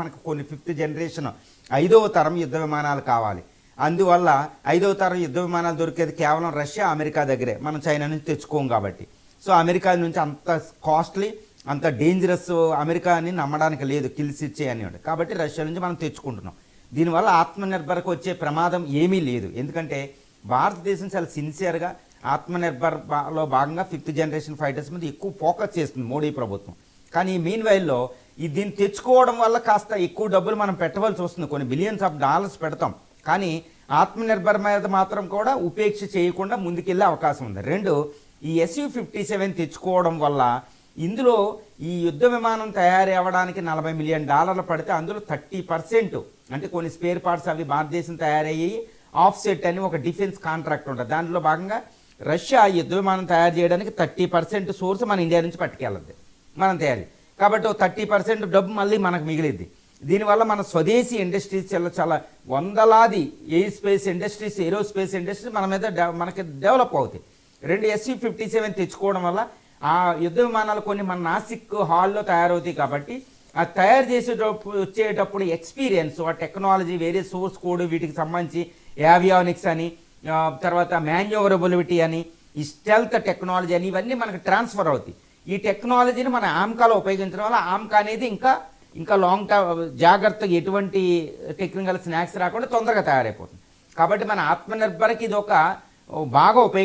మనకు కొన్ని fifth generation 5వ తరం యుద్ధ విమానాలు కావాలి. అందువల్ల 5వ తరం యుద్ధ విమానాలు దొరికేది కేవలం రష్యా, అమెరికా దగ్గరే. మనం చైనా నుంచి తెచ్చుకోం కాబట్టి. సో అమెరికా నుంచి అంత కాస్ట్లీ, అంత డేంజరస్ అమెరికాని నమ్మడానికి లేదు, కిల్స్ ఇచ్చే అని. కాబట్టి రష్యా నుంచి మనం తెచ్చుకుంటున్నాం. దీనివల్ల ఆత్మనిర్భర్కు వచ్చే ప్రమాదం ఏమీ లేదు. ఎందుకంటే భారతదేశం చాలా సిన్సియర్గా ఆత్మనిర్భర్లో భాగంగా ఫిఫ్త్ జనరేషన్ ఫైటర్స్ మీద ఎక్కువ ఫోకస్ చేస్తుంది మోడీ ప్రభుత్వం. కానీ మీన్ వైల్లో దీన్ని తెచ్చుకోవడం వల్ల కాస్త ఎక్కువ డబ్బులు మనం పెట్టవలసి వస్తుంది. కొన్ని బిలియన్స్ ఆఫ్ డాలర్స్ పెడతాం, కానీ ఆత్మనిర్భర్ మీద మాత్రం కూడా ఉపేక్ష చేయకుండా ముందుకెళ్ళే అవకాశం ఉంది. రెండు, ఈ Su-57 తెచ్చుకోవడం వల్ల ఇందులో ఈ యుద్ధ విమానం తయారీ అవ్వడానికి $40 మిలియన్ పడితే అందులో 30% అంటే కొన్ని స్పేర్ పార్ట్స్ అవి భారతదేశం తయారయ్యి ఆఫ్సెట్ అని ఒక డిఫెన్స్ కాంట్రాక్ట్ ఉంటుంది. దాంట్లో భాగంగా రష్యా యుద్ధ విమానం తయారు చేయడానికి 30% సోర్స్ మన ఇండియా నుంచి పట్టుకెళ్ళద్ది మనం తయారీ. కాబట్టి 30% డబ్బు మళ్ళీ మనకు మిగిలిద్ది. దీనివల్ల మన స్వదేశీ ఇండస్ట్రీస్ చాలా వందలాది ఏరోస్పేస్ ఇండస్ట్రీస్ మన మీద మనకి డెవలప్ అవుతాయి. రెండు, Su-57 తెచ్చుకోవడం వల్ల ఆ యుద్ధ విమానాలు కొన్ని మన నాసిక్ హాల్లో తయారవుతాయి. కాబట్టి ఆ తయారు చేసేటప్పుడు వచ్చేటప్పుడు ఎక్స్పీరియన్స్, ఆ టెక్నాలజీ, వేరే సోర్స్ కోడ్, వీటికి సంబంధించి యావియానిక్స్ అని, తర్వాత మాన్యూవరబిలిటీ అని, ఈ స్టెల్త్ టెక్నాలజీ అని, ఇవన్నీ మనకు ట్రాన్స్ఫర్ అవుతాయి. ఈ టెక్నాలజీని మన ఆమ్కాలో ఉపయోగించడం వల్ల ఆమ్కా అనేది ఇంకా లాంగ్ టర్మ్ జాగ్రత్తగా ఎటువంటి టెక్నికల్ స్నాక్స్ రాకుండా తొందరగా తయారైపోతుంది. కాబట్టి మన ఆత్మనిర్భర్కి ఇది ఒక బాగా ఉపయోగ